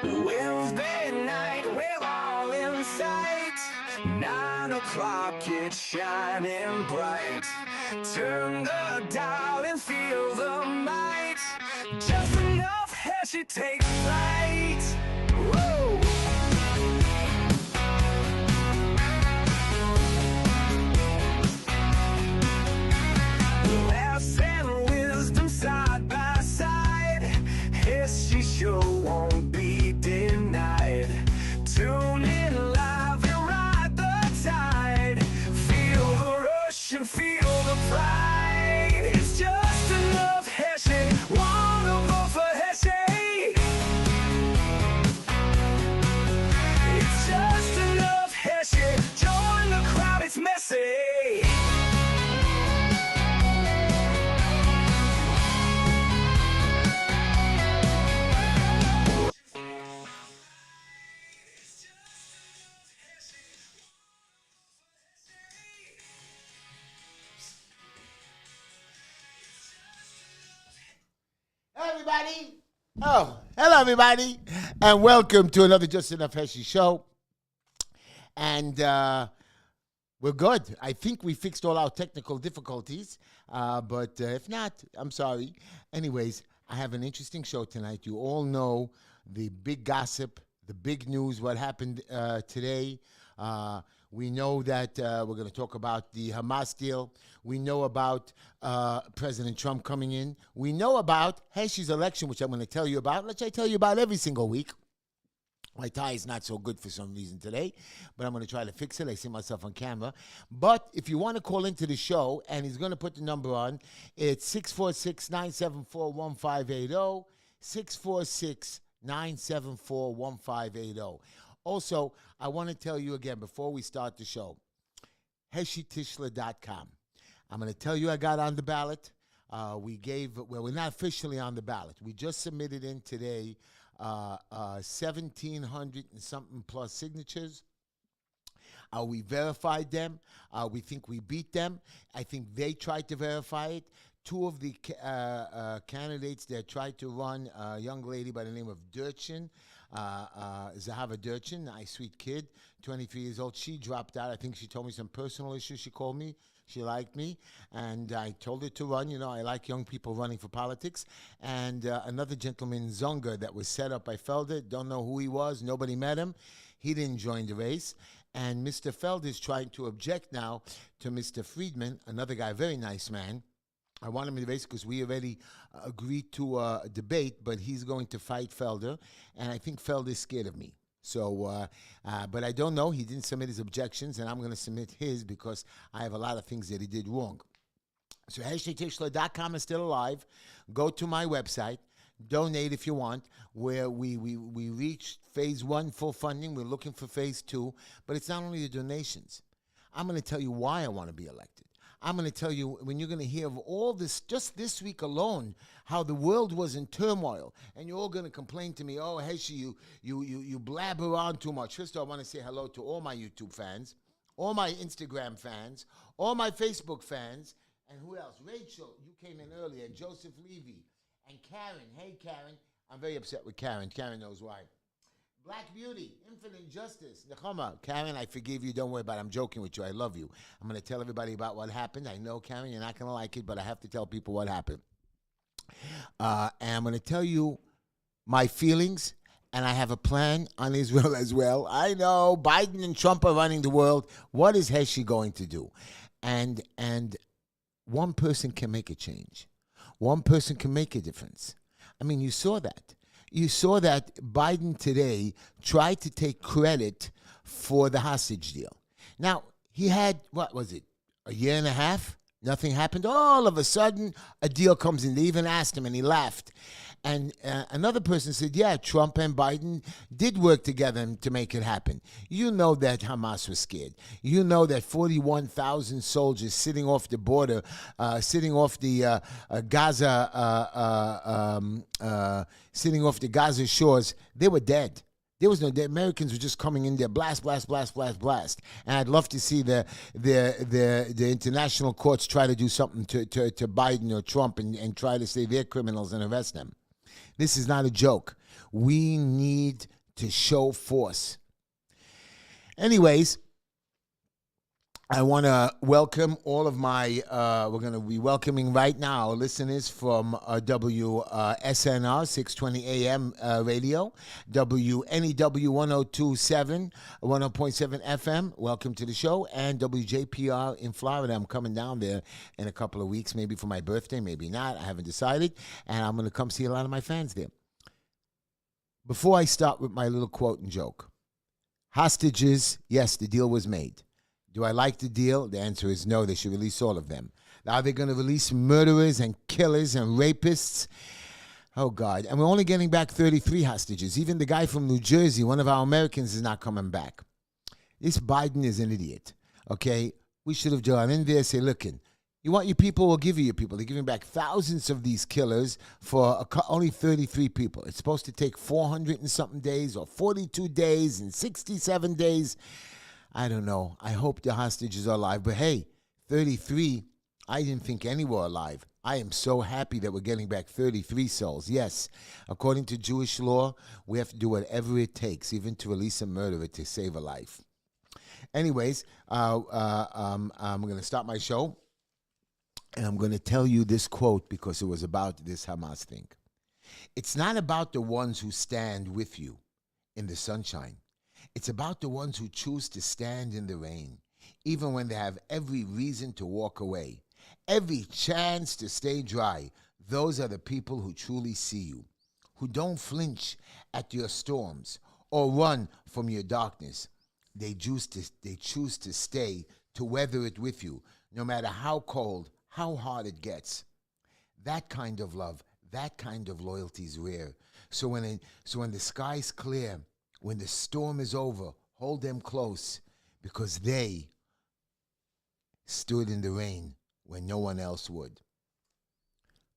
Wednesday night, we're all in sight. 9 o'clock, it's shining bright. Turn the dial and feel the might. Just enough Heshy takes flight. Woo! Laughs and wisdom side by side. Heshy show won't be denied. Tune in live and ride the tide. Feel the rush and feel the pride. It's just enough Heshy. Wanna vote for Heshy? It's just enough Heshy. Join the crowd, it's messy. Everybody. Oh, hello, everybody, and welcome to another Just Enough Heshy show. And we're good. I think we fixed all our technical difficulties, but if not, I'm sorry. Anyways, I have an interesting show tonight. You all know the big gossip, the big news, what happened today. We know that we're going to talk about the Hamas deal. We know about President Trump coming in. We know about Heshy's election, which I'm going to tell you about, which I tell you about every single week. My tie is not so good for some reason today, but I'm going to try to fix it. I see myself on camera. But if you want to call into the show, and he's going to put the number on, it's 646-974-1580, 646-974-1580. Also, I want to tell you again before we start the show, HeshyTishler.com. I'm going to tell you I got on the ballot. We're not officially on the ballot. We just submitted in today 1,700 and something plus signatures. We verified them. We think we beat them. I think they tried to verify it. Two of the candidates that tried to run, a young lady by the name of Durchin, Zahava Durchin, nice sweet kid, 23 years old. She dropped out. I think she told me some personal issues. She called me. She liked me, and I told her to run. You know, I like young people running for politics. And another gentleman, Zonga, that was set up by Felder. Don't know who he was. Nobody met him. He didn't join the race. And Mr. Felder is trying to object now to Mr. Friedman, another guy, very nice man. I want him in the race because we already agreed to a debate, but he's going to fight Felder, and I think Felder is scared of me. So, but I don't know. He didn't submit his objections, and I'm going to submit his because I have a lot of things that he did wrong. So, HeshyTishler.com is still alive. Go to my website. Donate if you want, where we reached phase 1 full funding. We're looking for phase 2, but it's not only the donations. I'm going to tell you why I want to be elected. I'm going to tell you, when you're going to hear of all this, just this week alone, how the world was in turmoil, and you're all going to complain to me, oh, Heshy, you blabber on too much. First of all, I want to say hello to all my YouTube fans, all my Instagram fans, all my Facebook fans, and who else? Rachel, you came in earlier, and Joseph Levy, and Karen. Hey, Karen. I'm very upset with Karen. Karen knows why. Black Beauty, Infinite Justice, Nechama. Karen, I forgive you. Don't worry about it. I'm joking with you. I love you. I'm going to tell everybody about what happened. I know, Karen, you're not going to like it, but I have to tell people what happened. And I'm going to tell you my feelings, and I have a plan on Israel as well. I know Biden and Trump are running the world. What is Heshy going to do? And one person can make a change. One person can make a difference. I mean, you saw that. You saw that Biden today tried to take credit for the hostage deal. Now, he had, what was it, a year and a half? Nothing happened. All of a sudden, a deal comes in. They even asked him, and he laughed. And another person said, yeah, Trump and Biden did work together to make it happen. You know that Hamas was scared. You know that 41,000 soldiers sitting off the border, sitting off the Gaza shores, they were dead. There was no, the Americans were just coming in there, blast, blast, blast, blast, blast. And I'd love to see the international courts try to do something to Biden or Trump and try to say they're criminals and arrest them. This is not a joke. We need to show force. Anyways, I want to welcome all of my, we're going to be welcoming right now listeners from WSNR 620 AM radio, WNEW 1027, 100.7 FM. Welcome to the show. And WJPR in Florida. I'm coming down there in a couple of weeks, maybe for my birthday, maybe not. I haven't decided. And I'm going to come see a lot of my fans there. Before I start with my little quote and joke, hostages, yes, the deal was made. Do I like the deal? The answer is no. They should release all of them. Now they're going to release murderers and killers and rapists. Oh, God. And we're only getting back 33 hostages. Even the guy from New Jersey, one of our Americans, is not coming back. This Biden is an idiot, okay? We should have gone in there and say, look, you want your people, we'll give you your people. They're giving back thousands of these killers for only 33 people. It's supposed to take 400 and something days or 42 days and 67 days. I don't know. I hope the hostages are alive. But hey, 33, I didn't think any were alive. I am so happy that we're getting back 33 souls. Yes, according to Jewish law, we have to do whatever it takes, even to release a murderer to save a life. Anyways, I'm going to start my show, and I'm going to tell you this quote because it was about this Hamas thing. It's not about the ones who stand with you in the sunshine. It's about the ones who choose to stand in the rain, even when they have every reason to walk away, every chance to stay dry. Those are the people who truly see you, who don't flinch at your storms or run from your darkness. They choose to stay, to weather it with you, no matter how cold, how hard it gets. That kind of love, that kind of loyalty is rare. So when the sky's clear, when the storm is over, hold them close, because they stood in the rain when no one else would.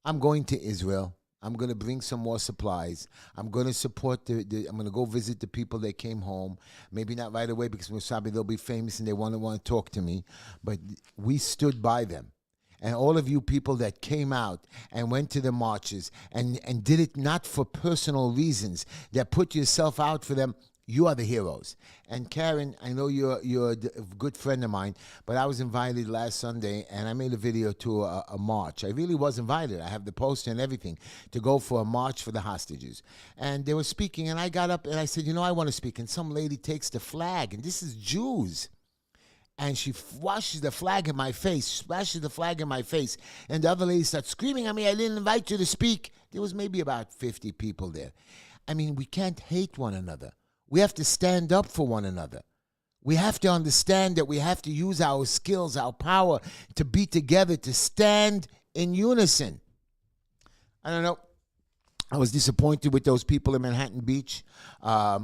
I'm going to Israel. I'm going to bring some more supplies. I'm going to support I'm going to go visit the people that came home. Maybe not right away because probably they'll be famous and they want to talk to me. But we stood by them. And all of you people that came out and went to the marches and did it not for personal reasons, that put yourself out for them, you are the heroes. And Karen, I know you're a good friend of mine, but I was invited last Sunday, and I made a video to a march. I really was invited. I have the poster and everything to go for a march for the hostages. And they were speaking, and I got up and I said, I want to speak. And some lady takes the flag, and this is Jews. And she flashes the flag in my face, and the other lady starts screaming at me, I didn't invite you to speak. There was maybe about 50 people there. I mean, we can't hate one another. We have to stand up for one another. We have to understand that we have to use our skills, our power to be together, to stand in unison. I don't know. I was disappointed with those people in Manhattan Beach. I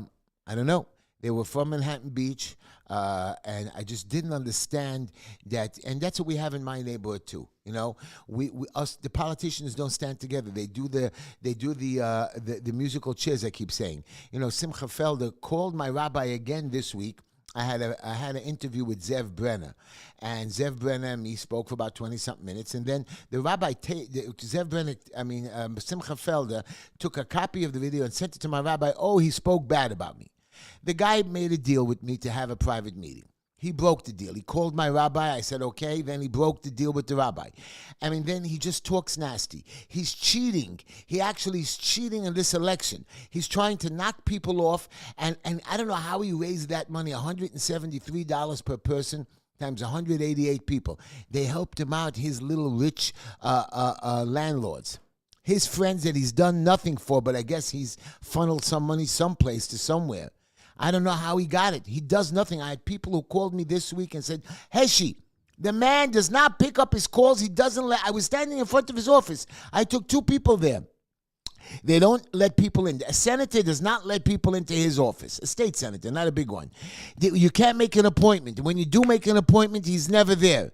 don't know. They were from Manhattan Beach. And I just didn't understand that, and that's what we have in my neighborhood too. The politicians don't stand together. They do the musical chairs. I keep saying. Simcha Felder called my rabbi again this week. I had an interview with Zev Brenner, and Zev Brenner and me spoke for about 20-something minutes, and then the rabbi, Simcha Felder, took a copy of the video and sent it to my rabbi. Oh, he spoke bad about me. The guy made a deal with me to have a private meeting. He broke the deal. He called my rabbi. I said, okay. Then he broke the deal with the rabbi. Then he just talks nasty. He's cheating. He actually is cheating in this election. He's trying to knock people off. And I don't know how he raised that money, $173 per person times 188 people. They helped him out, his little rich landlords. His friends that he's done nothing for, but I guess he's funneled some money someplace to somewhere. I don't know how he got it. He does nothing. I had people who called me this week and said, Heshy, the man does not pick up his calls. He doesn't I was standing in front of his office. I took 2 people there. They don't let people in. A senator does not let people into his office. A state senator, not a big one. You can't make an appointment. When you do make an appointment, he's never there.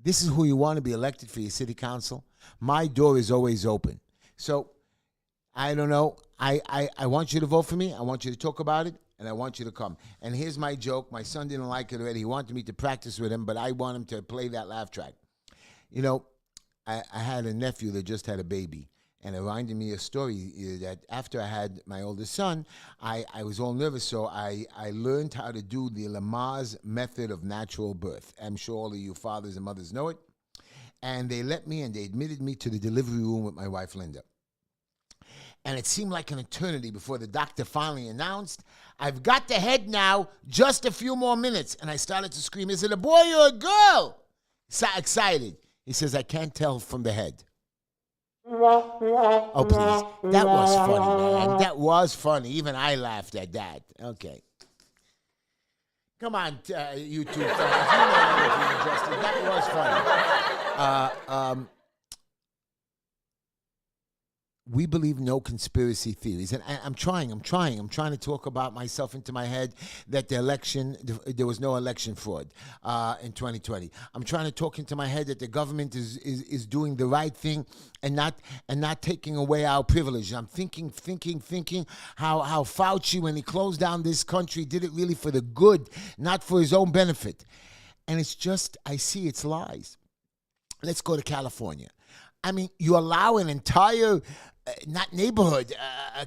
This is who you want to be elected for your city council. My door is always open. So, I don't know. I want you to vote for me. I want you to talk about it. And I want you to come. And here's my joke. My son didn't like it already. He wanted me to practice with him, but I want him to play that laugh track. I had a nephew that just had a baby. And it reminded me of a story that after I had my oldest son, I was all nervous, so I learned how to do the Lamaze method of natural birth. I'm sure all of you fathers and mothers know it. And they let me and they admitted me to the delivery room with my wife, Linda. And it seemed like an eternity before the doctor finally announced, "I've got the head now, just a few more minutes." And I started to scream, "Is it a boy or a girl?" So excited. He says, "I can't tell from the head." Oh, please. That was funny, man. That was funny. Even I laughed at that. Okay. Come on, you two fellas. You know everything, Justin. That was funny. We believe no conspiracy theories. And I'm trying to talk about myself into my head that there was no election fraud in 2020. I'm trying to talk into my head that the government is doing the right thing and not taking away our privilege. I'm thinking how Fauci, when he closed down this country, did it really for the good, not for his own benefit. And it's just, I see it's lies. Let's go to California. I mean, you allow an entire, not neighborhood,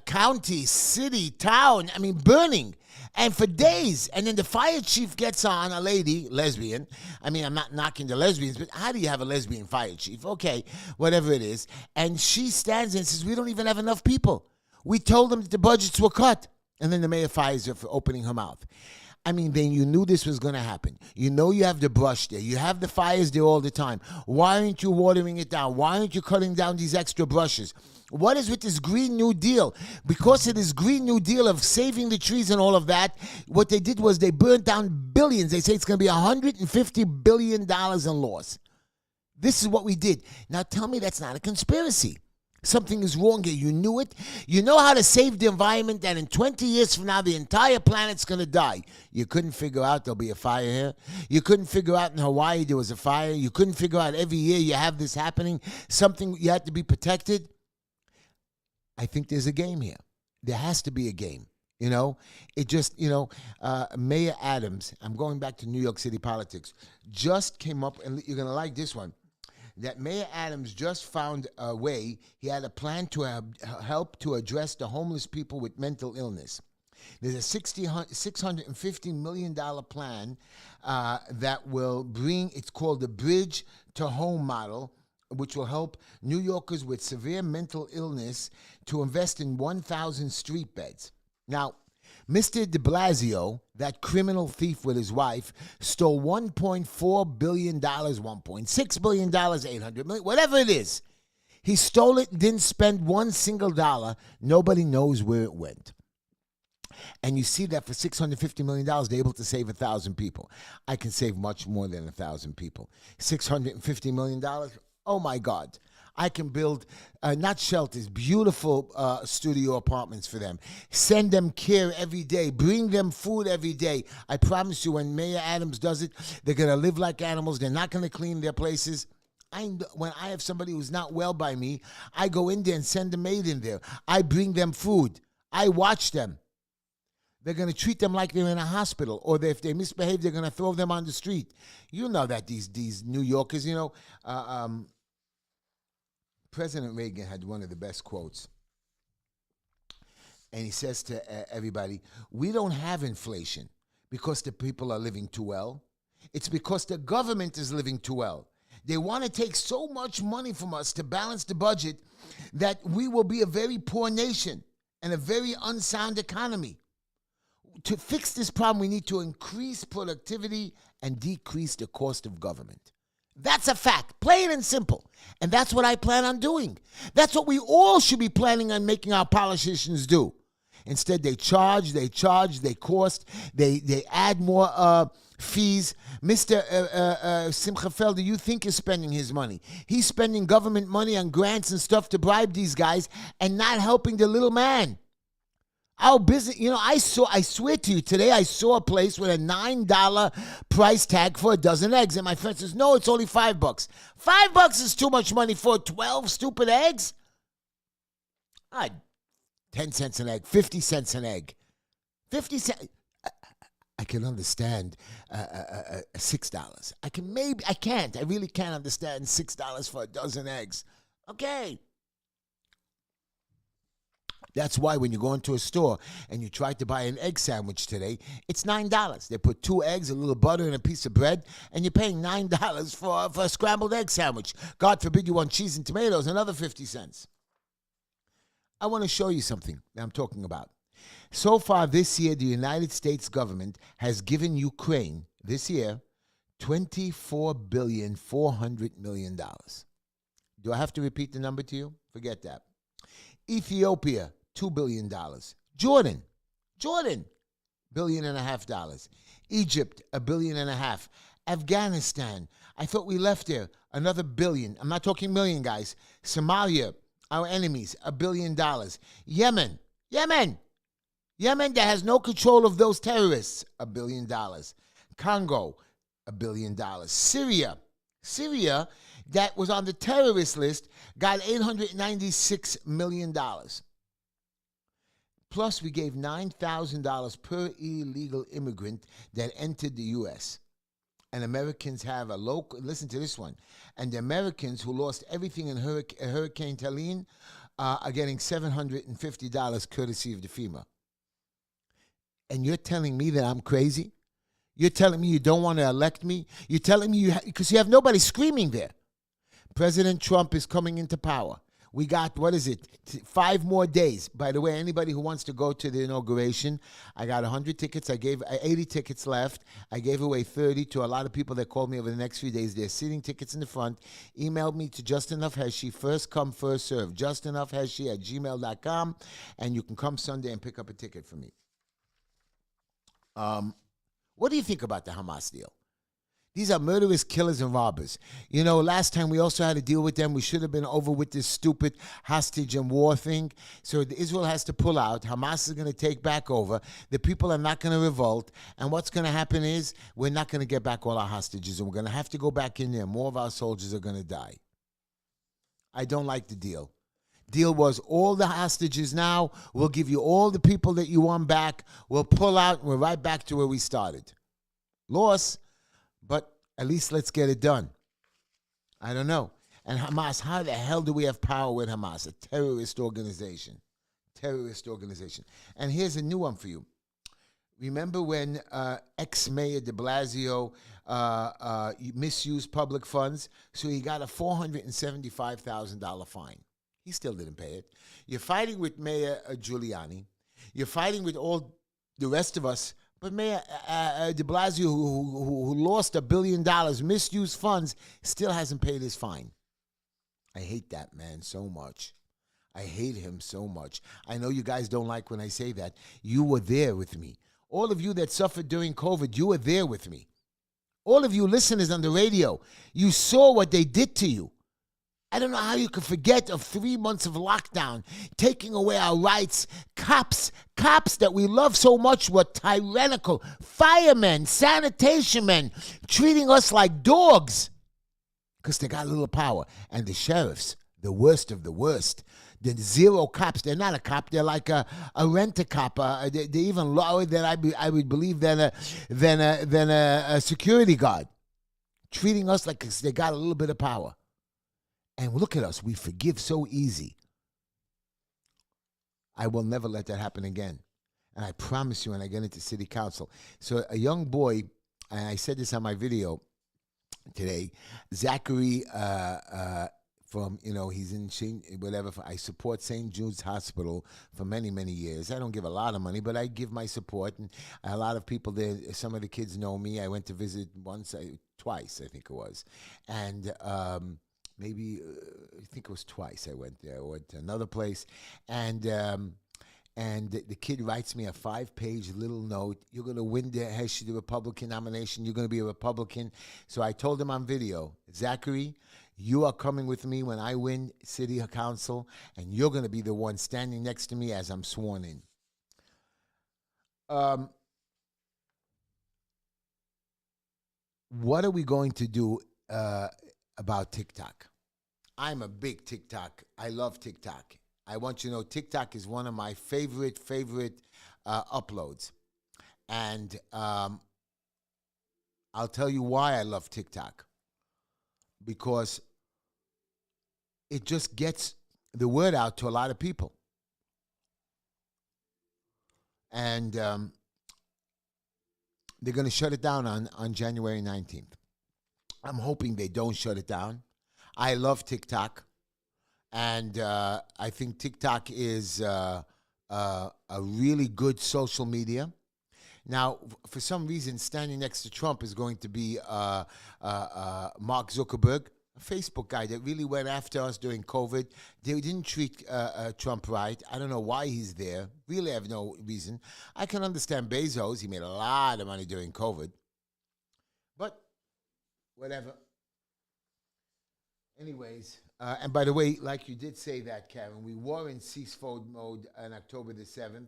county, city, town, burning. And for days. And then the fire chief gets on, a lady, lesbian. I mean, I'm not knocking the lesbians, but how do you have a lesbian fire chief? Okay, whatever it is. And she stands there and says, "We don't even have enough people. We told them that the budgets were cut." And then the mayor fires her for opening her mouth. I mean, then you knew this was going to happen. You know you have the brush there. You have the fires there all the time. Why aren't you watering it down? Why aren't you cutting down these extra brushes? What is with this Green New Deal? Because of this Green New Deal of saving the trees and all of that, what they did was they burnt down billions. They say it's going to be $150 billion in loss. This is what we did. Now tell me that's not a conspiracy. Something is wrong here. You knew it. You know how to save the environment, that in 20 years from now, the entire planet's going to die. You couldn't figure out there'll be a fire here. You couldn't figure out in Hawaii there was a fire. You couldn't figure out every year you have this happening. Something you had to be protected. I think there's a game here. There has to be a game. It just, Mayor Adams, I'm going back to New York City politics, just came up, and you're going to like this one, that Mayor Adams just found a way. He had a plan to help to address the homeless people with mental illness. There's a $650 million plan that will bring, it's called the Bridge to Home model, which will help New Yorkers with severe mental illness to invest in 1,000 street beds. Now, Mr. de Blasio, that criminal thief with his wife, stole $1.4 billion, $1.6 billion, $800 million, whatever it is. He stole it, didn't spend one single dollar. Nobody knows where it went. And you see that for $650 million, they're able to save 1,000 people. I can save much more than 1,000 people. $650 million, oh my God. I can build, not shelters, beautiful studio apartments for them. Send them care every day. Bring them food every day. I promise you, when Mayor Adams does it, they're going to live like animals. They're not going to clean their places. When I have somebody who's not well by me, I go in there and send a maid in there. I bring them food. I watch them. They're going to treat them like they're in a hospital. Or if they misbehave, they're going to throw them on the street. You know that these New Yorkers, President Reagan had one of the best quotes. And he says to everybody, "We don't have inflation because the people are living too well. It's because the government is living too well. They want to take so much money from us to balance the budget that we will be a very poor nation and a very unsound economy. To fix this problem, we need to increase productivity and decrease the cost of government." That's a fact, plain and simple. And that's what I plan on doing. That's what we all should be planning on making our politicians do. Instead, they charge, they cost, they add more fees. Mr. Simcha Felder, you think is spending his money. He's spending government money on grants and stuff to bribe these guys and not helping the little man. Our business, I swear to you, today I saw a place with a $9 price tag for a dozen eggs. And my friend says, "No, it's only $5. $5 is too much money for 12 stupid eggs." 10 cents an egg, 50 cents an egg. 50 cents. I can understand $6. I really can't understand $6 for a dozen eggs. Okay. That's why when you go into a store and you try to buy an egg sandwich today, it's $9. They put 2 eggs, a little butter, and a piece of bread, and you're paying $9 for a scrambled egg sandwich. God forbid you want cheese and tomatoes, another 50 cents. I want to show you something that I'm talking about. So far this year, the United States government has given Ukraine, this year, $24,400,000,000. Do I have to repeat the number to you? Forget that. Ethiopia, $2 billion. Jordan, $1.5 billion. Egypt, $1.5 billion. Afghanistan, I thought we left there, another billion. I'm not talking million, guys. Somalia, our enemies, $1 billion. Yemen, that has no control of those terrorists, $1 billion. Congo, $1 billion. Syria, that was on the terrorist list, got $896 million. Plus, we gave $9,000 per illegal immigrant that entered the U.S. And Americans have a local, listen to this one, and the Americans who lost everything in Hurricane Helene are getting $750 courtesy of the FEMA. And you're telling me that I'm crazy? You're telling me you don't want to elect me? You're telling me because you have nobody screaming there. President Trump is coming into power. We got, 5 more days. By the way, anybody who wants to go to the inauguration, I got 100 tickets. I gave 80 tickets left. I gave away 30 to a lot of people that called me over the next few days. They're sitting tickets in the front. Emailed me to Just Enough Heshy, first come, first serve. JustEnoughHeshy@gmail.com, and you can come Sunday and pick up a ticket for me. What do you think about the Hamas deal? These are murderers, killers, and robbers. You know, last time we also had to deal with them. We should have been over with this stupid hostage and war thing. So Israel has to pull out. Hamas is going to take back over. The people are not going to revolt. And what's going to happen is we're not going to get back all our hostages. And we're going to have to go back in there. More of our soldiers are going to die. I don't like the deal. Deal was all the hostages now. We'll give you all the people that you want back. We'll pull out. And we're right back to where we started. Loss. But at least let's get it done. I don't know. And Hamas, how the hell do we have power with Hamas? A terrorist organization. And here's a new one for you. Remember when ex-mayor de Blasio misused public funds? So he got a $475,000 fine. He still didn't pay it. You're fighting with Mayor Giuliani. You're fighting with all the rest of us. But Mayor de Blasio, who lost $1 billion, misused funds, still hasn't paid his fine. I hate that man so much. I hate him so much. I know you guys don't like when I say that. You were there with me. All of you that suffered during COVID, you were there with me. All of you listeners on the radio, you saw what they did to you. I don't know how you can forget of 3 months of lockdown, taking away our rights. Cops that we love so much were tyrannical. Firemen, sanitation men, treating us like dogs because they got a little power. And the sheriffs, the worst of the worst, the zero cops. They're not a cop. They're like a rent-a-cop. They're even lower than I would believe than a security guard, treating us like they got a little bit of power. And look at us. We forgive so easy. I will never let that happen again. And I promise you when I get into city council. So a young boy, and I said this on my video today, Zachary from, he's in whatever. I support St. Jude's Hospital for many, many years. I don't give a lot of money, but I give my support. And a lot of people there, some of the kids know me. I went to visit twice, I think it was. And maybe, I think it was twice I went there. I went to another place. And the kid writes me a 5-page little note. You're going to win the Heshy, the Republican nomination. You're going to be a Republican. So I told him on video, Zachary, you are coming with me when I win city council, and you're going to be the one standing next to me as I'm sworn in. What are we going to do about TikTok? I'm a big TikTok. I love TikTok. I want you to know TikTok is one of my favorite uploads. And I'll tell you why I love TikTok. Because it just gets the word out to a lot of people. and they're going to shut it down on January 19th. I'm hoping they don't shut it down. I love TikTok, and I think TikTok is a really good social media. Now, for some reason, standing next to Trump is going to be Mark Zuckerberg, a Facebook guy that really went after us during COVID. They didn't treat Trump right. I don't know why he's there. Really have no reason. I can understand Bezos. He made a lot of money during COVID. But whatever. Anyways, and by the way, like you did say that, Karen, we were in ceasefire mode on October the 7th.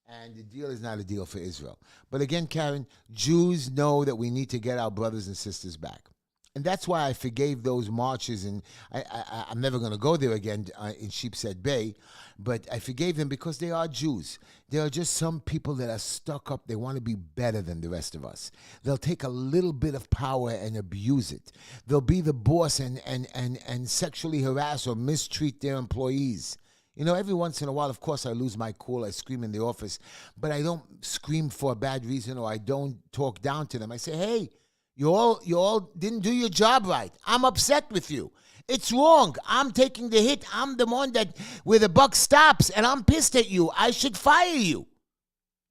And the deal is not a deal for Israel. But again, Karen, Jews know that we need to get our brothers and sisters back. And that's why I forgave those marches, and I'm never going to go there again in Sheepshead Bay, but I forgave them because they are Jews. There are just some people that are stuck up. They want to be better than the rest of us. They'll take a little bit of power and abuse it. They'll be the boss and sexually harass or mistreat their employees. You know, every once in a while, of course, I lose my cool. I scream in the office, but I don't scream for a bad reason, or I don't talk down to them. I say, hey, you all didn't do your job right. I'm upset with you. It's wrong. I'm taking the hit. I'm the one that where the buck stops, and I'm pissed at you. I should fire you.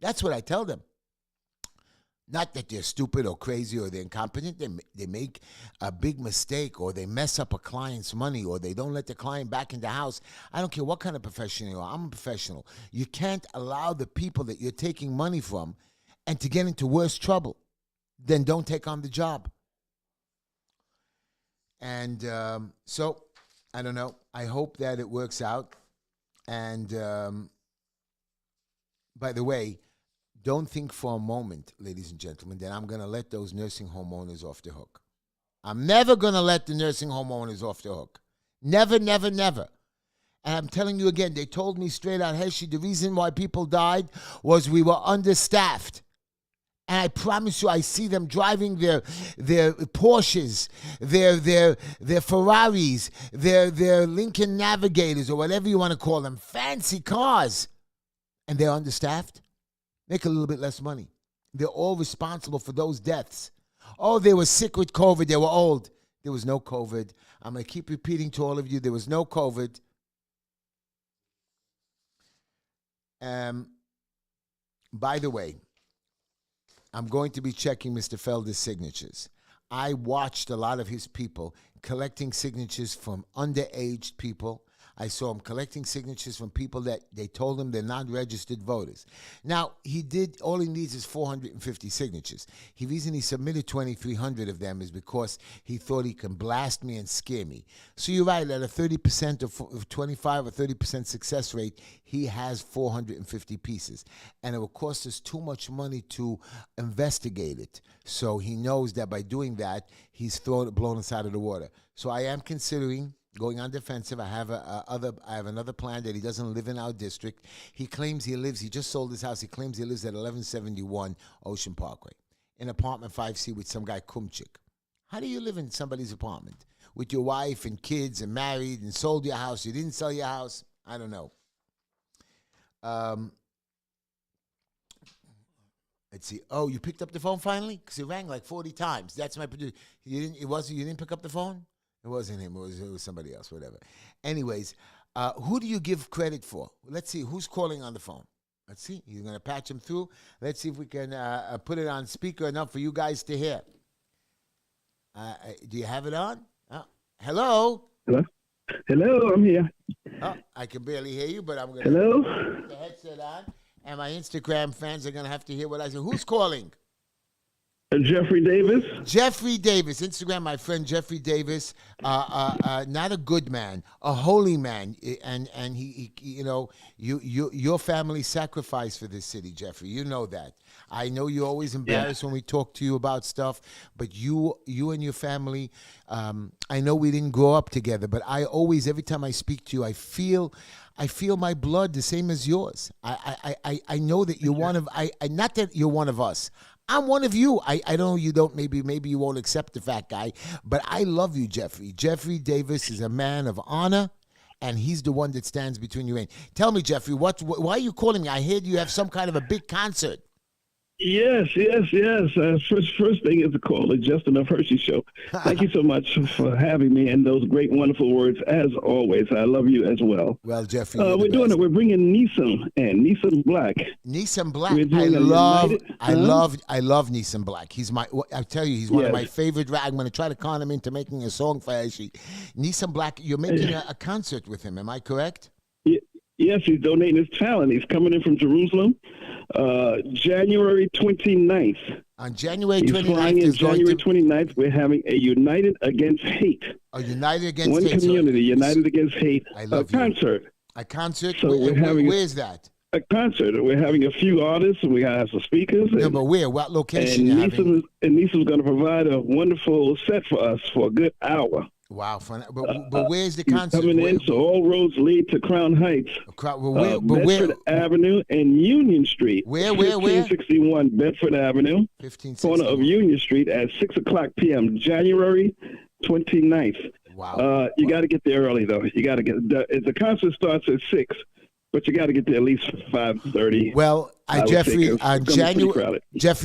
That's what I tell them. Not that they're stupid or crazy or they're incompetent. They make a big mistake, or they mess up a client's money, or they don't let the client back in the house. I don't care what kind of professional you are. I'm a professional. You can't allow the people that you're taking money from and to get into worse trouble. Then don't take on the job. And so, I don't know. I hope that it works out. And by the way, don't think for a moment, ladies and gentlemen, that I'm going to let those nursing home owners off the hook. I'm never going to let the nursing home owners off the hook. Never, never, never. And I'm telling you again, they told me straight out, Heshy, the reason why people died was we were understaffed. And I promise you, I see them driving their Porsches, their Ferraris, their Lincoln Navigators, or whatever you want to call them, fancy cars. And they're understaffed. Make a little bit less money. They're all responsible for those deaths. Oh, they were sick with COVID. They were old. There was no COVID. I'm going to keep repeating to all of you, there was no COVID. By the way, I'm going to be checking Mr. Felder's signatures. I watched a lot of his people collecting signatures from underaged people. I saw him collecting signatures from people that they told him they're not registered voters. Now, all he needs is 450 signatures. The reason he submitted 2,300 of them is because he thought he can blast me and scare me. So you're right, at a 30% or 25 or 30% success rate, he has 450 pieces. And it will cost us too much money to investigate it. So he knows that by doing that, he's blown us out of the water. So I am considering going on defensive. I have another plan that he doesn't live in our district. He claims he just sold his house. He claims he lives at 1171 Ocean Parkway, in apartment 5C with some guy Kumchik. How do you live in somebody's apartment with your wife and kids and married and sold your house? You didn't sell your house? I don't know. Let's see. Oh, you picked up the phone finally? Because it rang like 40 times. That's my producer. You didn't pick up the phone? It wasn't him. It was somebody else, whatever. Anyways, who do you give credit for? Let's see. Who's calling on the phone? Let's see. He's going to patch him through. Let's see if we can put it on speaker enough for you guys to hear. Do you have it on? Hello? Hello? Hello, I'm here. Oh, I can barely hear you, but I'm going Hello? to put the headset on. And my Instagram fans are going to have to hear what I say. Who's calling? Jeffrey Davis. Jeffrey Davis, Instagram, my friend Jeffrey Davis, not a good man, a holy man, and he your family sacrificed for this city, Jeffrey. You know that. I know you're always embarrassed when we talk to you about stuff, but you and your family, I know we didn't grow up together, but I always, every time I speak to you, I feel my blood the same as yours. I know that you're one of not that you're one of us. I'm one of you. I know you don't, maybe you won't accept the fact, guy, but I love you, Jeffrey. Jeffrey Davis is a man of honor, and he's the one that stands between you and. Tell me, Jeffrey, why are you calling me? I heard you have some kind of a big concert. Yes. First thing is to call the Just Enough Hershey Show. Thank you so much for having me and those great, wonderful words. As always, I love you as well. Well, Jeffrey, we're doing it. We're bringing Neeson Black. Neeson Black. I love Neeson Black. He's I tell you, he's one of my favorite. I'm going to try to con him into making a song for Heshy. Neeson Black, you're making a concert with him. Am I correct? Yes, he's donating his talent. He's coming in from Jerusalem, January 29th. On January 29th, he's flying in January 29th. We're having a United Against Hate. A United Against Hate. One community, United Against Hate. I love concert. A concert? So where's that? A concert. We're having a few artists, and we have some speakers. No, but where? What location? And Neeson's going to provide a wonderful set for us for a good hour. Wow, fun. But where's the concert? Coming in, so all roads lead to Crown Heights. Bedford Avenue and Union Street. Where? 1561 Bedford Avenue. 1561. Corner of Union Street at 6 o'clock p.m., January 29th. Wow. You got to get there early, though. You got to get the concert starts at 6. But you got to get there at least 5:30. Well, Jeffrey,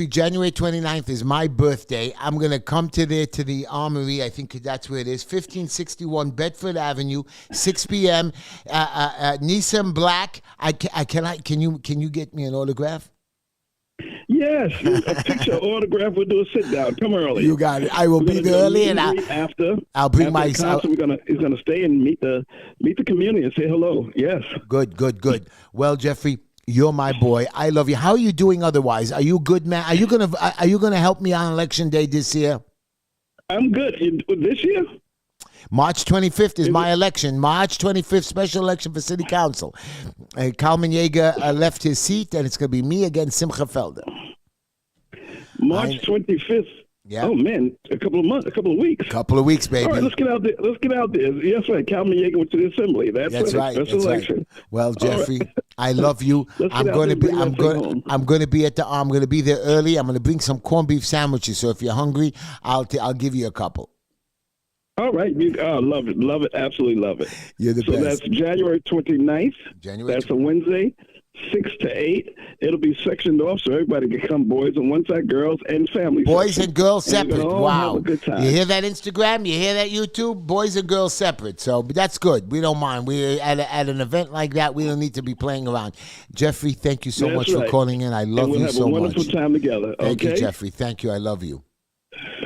January 29th is my birthday. I'm going to come to the Armory. I think that's where it is. 1561 Bedford Avenue, 6 p.m. Neeson Black. Can you get me an autograph? Yes, a picture autograph. We'll do a sit down. Come early. You got it. I will be there early, and I'll bring my. He's gonna stay and meet the community and say hello. Yes. Good. Well, Jeffrey, you're my boy. I love you. How are you doing? Otherwise, are you good, man? Are you gonna help me on Election Day this year? I'm good. This year. March 25th is my election. March 25th, special election for city council. Kalman Yeager left his seat, and it's going to be me against Simcha Felder. March 25th. Yeah. Oh man, a couple of weeks. Couple of weeks, baby. All right, let's get out there. Yes, right. Kalman Yeager went to the assembly. That's right. Special election. Right. Well, Jeffrey, I love you. I'm going to be at the. I'm going to be there early. I'm going to bring some corned beef sandwiches. So if you're hungry, I'll give you a couple. All right. Love it. Absolutely love it. You're the best. So that's January 29th. That's a Wednesday, 6 to 8. It'll be sectioned off so everybody can come, boys on one side, girls and families. Boys and girls separate. Wow. Have a good time. You hear that Instagram? You hear that YouTube? Boys and girls separate. So that's good. We don't mind. We're at an event like that. We don't need to be playing around. Jeffrey, thank you so much for calling in. I love you so much. We'll have a wonderful time together. Thank you, Jeffrey. Thank you. I love you.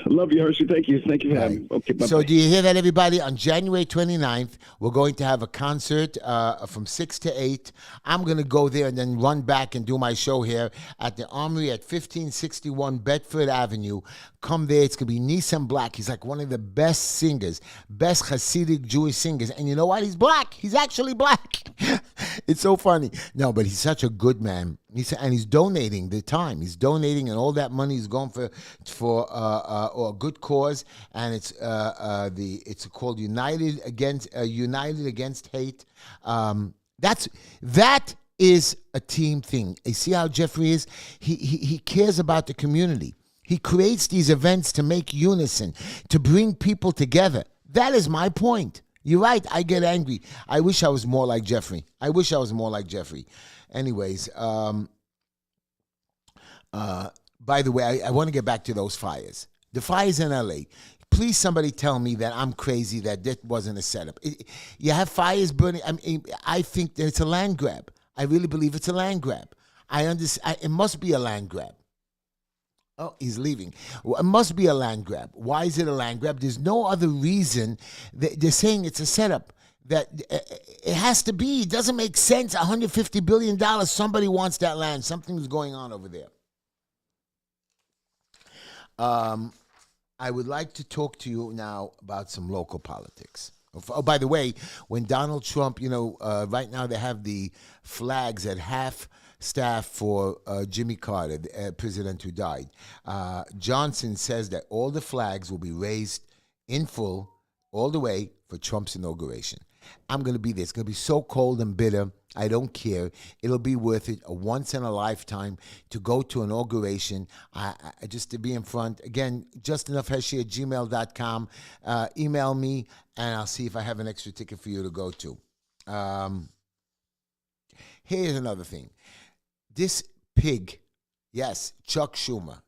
Love you, Hershey. Thank you for having me. Okay, bye-bye. So do you hear that, everybody? On January 29th, we're going to have a concert from 6 to 8. I'm going to go there and then run back and do my show here at the Armory at 1561 Bedford Avenue. Come there. It's going to be Neeson Black. He's like one of the best singers, best Hasidic Jewish singers. And you know what? He's black. He's actually black. It's so funny. No, but he's such a good man. He's donating the time. He's donating, and all that money is going for a good cause. And it's called United Against Hate. That is a team thing. You see how Jeffrey is? He cares about the community. He creates these events to make unison, to bring people together. That is my point. You're right. I get angry. I wish I was more like Jeffrey. Anyways, by the way, I want to get back to those fires. The fires in L.A. Please, somebody tell me that I'm crazy, that wasn't a setup. You have fires burning. I think that it's a land grab. I really believe it's a land grab. I understand. It must be a land grab. Oh, he's leaving. Well, it must be a land grab. Why is it a land grab? There's no other reason. They're saying it's a setup. That it has to be. It doesn't make sense. $150 billion. Somebody wants that land. Something's going on over there. I would like to talk to you now about some local politics. Oh, by the way, when Donald Trump, right now they have the flags at half staff for Jimmy Carter, the president who died. Johnson says that all the flags will be raised in full all the way for Trump's inauguration. I'm going to be there. It's going to be so cold and bitter. I don't care. It'll be worth it. A once in a lifetime to go to inauguration. Just to be in front. Again, justinoughheshy@gmail.com. Email me, and I'll see if I have an extra ticket for you to go to. Um, Here's another thing. This pig, yes, Chuck Schumer,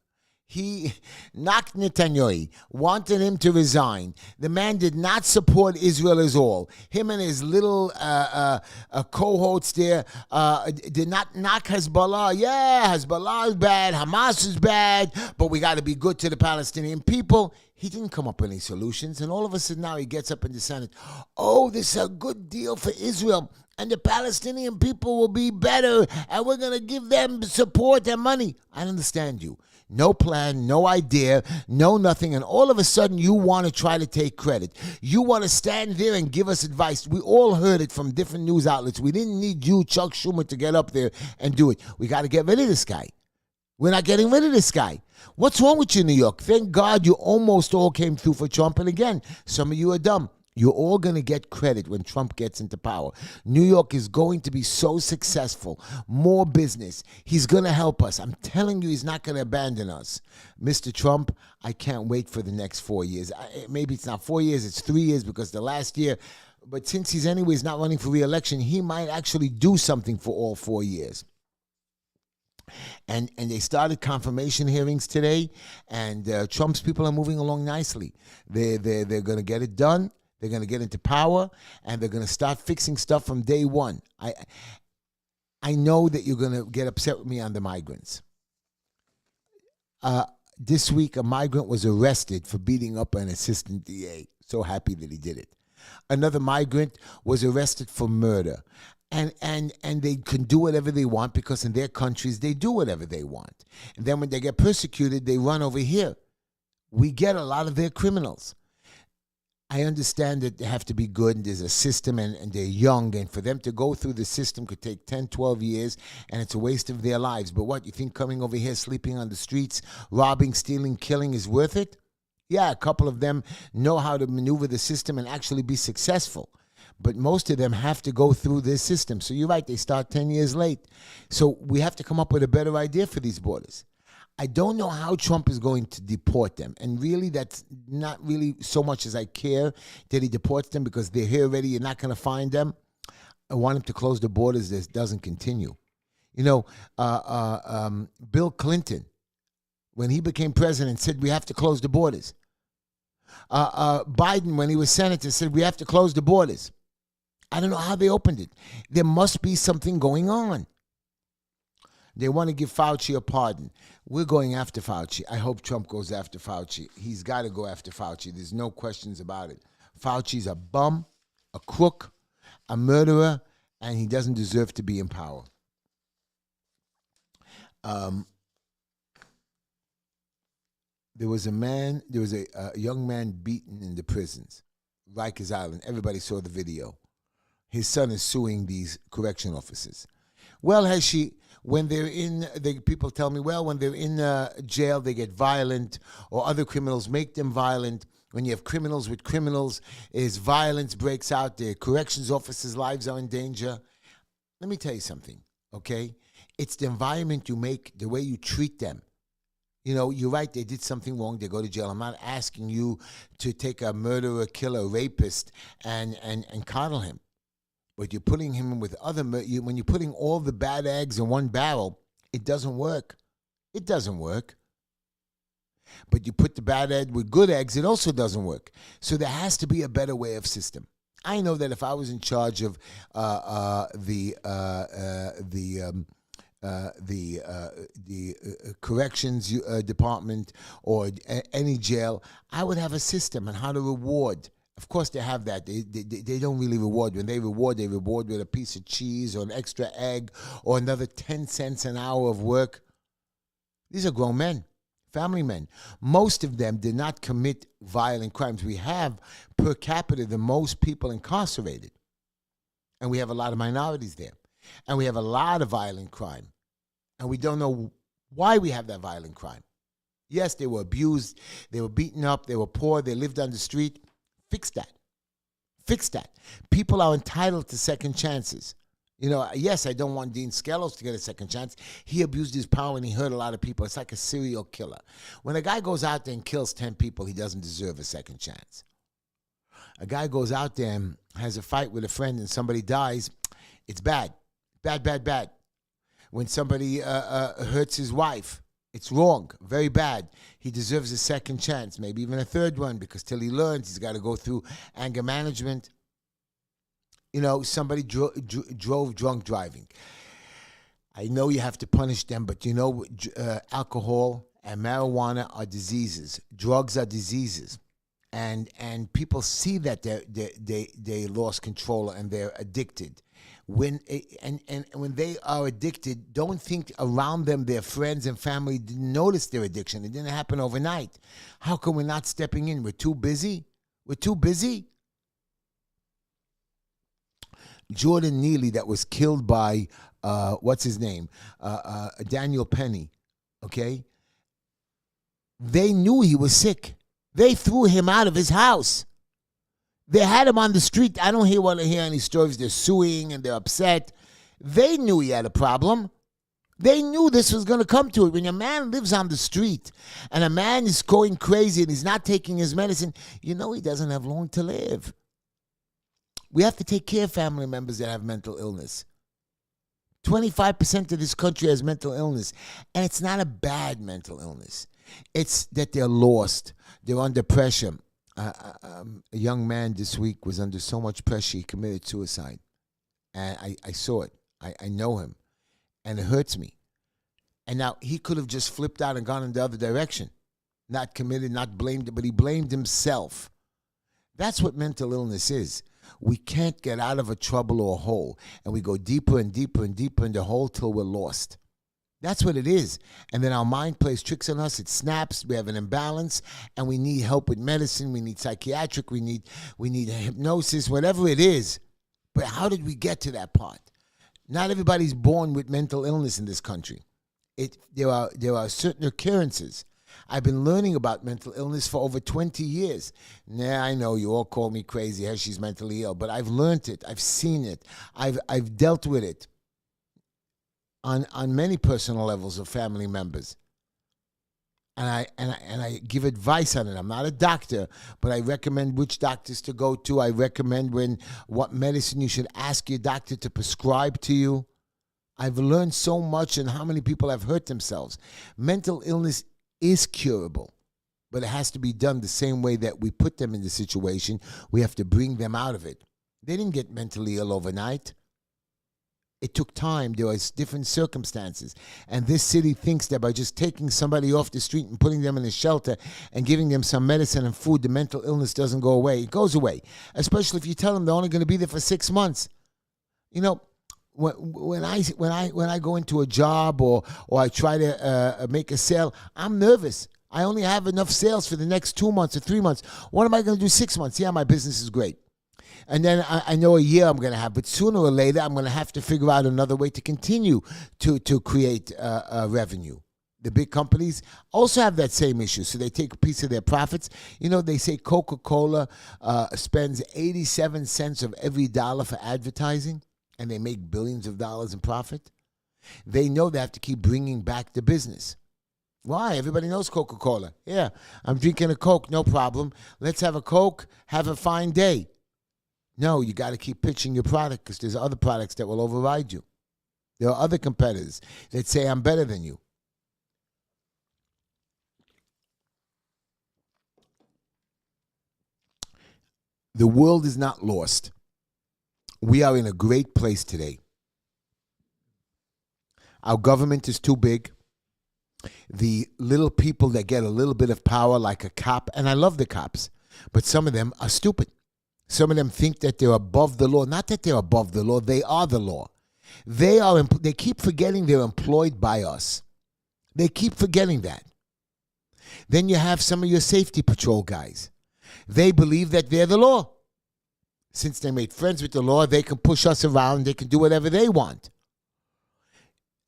he knocked Netanyahu, wanted him to resign. The man did not support Israel at all. Him and his little cohorts there did not knock Hezbollah. Yeah, Hezbollah is bad, Hamas is bad, but we got to be good to the Palestinian people. He didn't come up with any solutions, and all of a sudden now he gets up in the Senate. Oh, this is a good deal for Israel, and the Palestinian people will be better, and we're going to give them support and money. I understand you. No plan, no idea, no nothing, and all of a sudden you want to try to take credit. You want to stand there and give us advice. We all heard it from different news outlets. We didn't need you, Chuck Schumer, to get up there and do it. We got to get rid of this guy. We're not getting rid of this guy. What's wrong with you, New York? Thank God you almost all came through for Trump, and again, some of you are dumb. You're all going to get credit when Trump gets into power. New York is going to be so successful. More business. He's going to help us. I'm telling you, he's not going to abandon us. Mr. Trump, I can't wait for the next 4 years. Maybe it's not 4 years, it's 3 years because the last year. But since he's anyways not running for re-election, he might actually do something for all 4 years. And they started confirmation hearings today, and Trump's people are moving along nicely. They're going to get it done. They're going to get into power, and they're going to start fixing stuff from day one. I know that you're going to get upset with me on the migrants. This week, a migrant was arrested for beating up an assistant DA. So happy that he did it. Another migrant was arrested for murder. And they can do whatever they want because in their countries, they do whatever they want. And then when they get persecuted, they run over here. We get a lot of their criminals. I understand that they have to be good and there's a system and they're young, and for them to go through the system could take 10, 12 years, and it's a waste of their lives. But what, you think coming over here, sleeping on the streets, robbing, stealing, killing is worth it? Yeah, a couple of them know how to maneuver the system and actually be successful. But most of them have to go through this system. So you're right, they start 10 years late. So we have to come up with a better idea for these borders. I don't know how Trump is going to deport them. And really, that's not really so much as I care that he deports them because they're here already. You're not going to find them. I want him to close the borders. This doesn't continue. You know, Bill Clinton, when he became president, said we have to close the borders. Biden, when he was senator, said we have to close the borders. I don't know how they opened it. There must be something going on. They want to give Fauci a pardon. We're going after Fauci. I hope Trump goes after Fauci. He's got to go after Fauci. There's no questions about it. Fauci's a bum, a crook, a murderer, and he doesn't deserve to be in power. There was a young man beaten in the prisons, Rikers Island. Everybody saw the video. His son is suing these correction officers. Well, Heshy, when they're in, people tell me, well, when they're in jail, they get violent, or other criminals make them violent. When you have criminals with criminals, is violence breaks out. The corrections officers' lives are in danger. Let me tell you something, okay? It's the environment you make, the way you treat them. You know, you're right, they did something wrong, they go to jail. I'm not asking you to take a murderer, killer, rapist, and coddle him. But you're putting him in with other, when you're putting all the bad eggs in one barrel, it doesn't work. It doesn't work. But you put the bad egg with good eggs, it also doesn't work. So there has to be a better way of system. I know that if I was in charge of the corrections department or any jail, I would have a system on how to reward. Of course, they have that. They don't really reward. When they reward with a piece of cheese or an extra egg or another 10 cents an hour of work. These are grown men, family men. Most of them did not commit violent crimes. We have, per capita, the most people incarcerated. And we have a lot of minorities there. And we have a lot of violent crime. And we don't know why we have that violent crime. Yes, they were abused. They were beaten up. They were poor. They lived on the street. Fix that. Fix that. People are entitled to second chances. You know, yes, I don't want Dean Skelos to get a second chance. He abused his power and he hurt a lot of people. It's like a serial killer. When a guy goes out there and kills 10 people, he doesn't deserve a second chance. A guy goes out there and has a fight with a friend and somebody dies. It's bad. Bad, bad, bad. When somebody hurts his wife, it's wrong. Very bad. He deserves a second chance, maybe even a third one, because till he learns, he's got to go through anger management. You know, somebody drove drunk driving. I know you have to punish them, but you know, alcohol and marijuana are diseases. Drugs are diseases. And people see that they lost control and they're addicted. When they are addicted, don't think around them their friends and family didn't notice their addiction. It didn't happen overnight. How come we're not stepping in? We're too busy? We're too busy? Jordan Neely, that was killed by, what's his name? Daniel Penny, okay? They knew he was sick. They threw him out of his house. They had him on the street. I don't want to hear any stories. They're suing and they're upset. They knew he had a problem. They knew this was going to come to it. When a man lives on the street and a man is going crazy and he's not taking his medicine, you know he doesn't have long to live. We have to take care of family members that have mental illness. 25% of this country has mental illness, and it's not a bad mental illness. It's that they're lost. They're under pressure. A young man this week was under so much pressure, he committed suicide. And I saw it. I know him. And it hurts me. And now he could have just flipped out and gone in the other direction. Not committed, not blamed, but he blamed himself. That's what mental illness is. We can't get out of a trouble or a hole. And we go deeper and deeper and deeper in the hole till we're lost. That's what it is. And then our mind plays tricks on us. It snaps. We have an imbalance. And we need help with medicine. We need psychiatric. We need hypnosis, whatever it is. But how did we get to that part? Not everybody's born with mental illness in this country. There are certain occurrences. I've been learning about mental illness for over 20 years. Nah, I know you all call me crazy. Heshy's mentally ill. But I've learned it. I've seen it. I've dealt with it. On many personal levels of family members. And I give advice on it. I'm not a doctor, but I recommend which doctors to go to. I recommend what medicine you should ask your doctor to prescribe to you. I've learned so much and how many people have hurt themselves. Mental illness is curable, but it has to be done the same way that we put them in the situation. We have to bring them out of it. They didn't get mentally ill overnight. It took time. There was different circumstances. And this city thinks that by just taking somebody off the street and putting them in a shelter and giving them some medicine and food, the mental illness doesn't go away. It goes away, especially if you tell them they're only going to be there for 6 months. You know, when I go into a job or I try to make a sale, I'm nervous. I only have enough sales for the next 2 months or 3 months. What am I going to do 6 months? Yeah, my business is great. And then I know a year I'm going to have, but sooner or later I'm going to have to figure out another way to continue to create revenue. The big companies also have that same issue, so they take a piece of their profits. You know, they say Coca-Cola spends 87 cents of every dollar for advertising, and they make billions of dollars in profit. They know they have to keep bringing back the business. Why? Everybody knows Coca-Cola. Yeah, I'm drinking a Coke, no problem. Let's have a Coke, have a fine day. No, you got to keep pitching your product because there's other products that will override you. There are other competitors that say, I'm better than you. The world is not lost. We are in a great place today. Our government is too big. The little people that get a little bit of power, like a cop, and I love the cops, but some of them are stupid. Some of them think that they're above the law. Not that they're above the law. They are the law. They keep forgetting they're employed by us. They keep forgetting that. Then you have some of your safety patrol guys. They believe that they're the law. Since they made friends with the law, they can push us around. They can do whatever they want.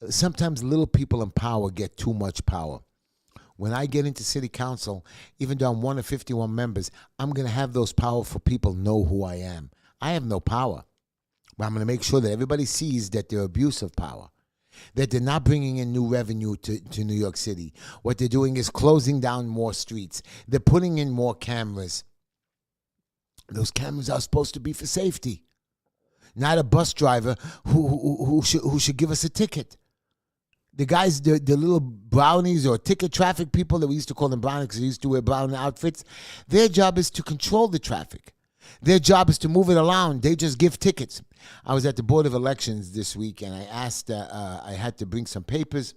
Sometimes little people in power get too much power. When I get into city council, even though I'm one of 51 members, I'm going to have those powerful people know who I am. I have no power, but I'm going to make sure that everybody sees that they're abuse of power, that they're not bringing in new revenue to New York City. What they're doing is closing down more streets. They're putting in more cameras. Those cameras are supposed to be for safety, not a bus driver who should give us a ticket. The guys, the little brownies or ticket traffic people that we used to call them brownies because they used to wear brown outfits, their job is to control the traffic. Their job is to move it around. They just give tickets. I was at the Board of Elections this week, and I asked, I had to bring some papers.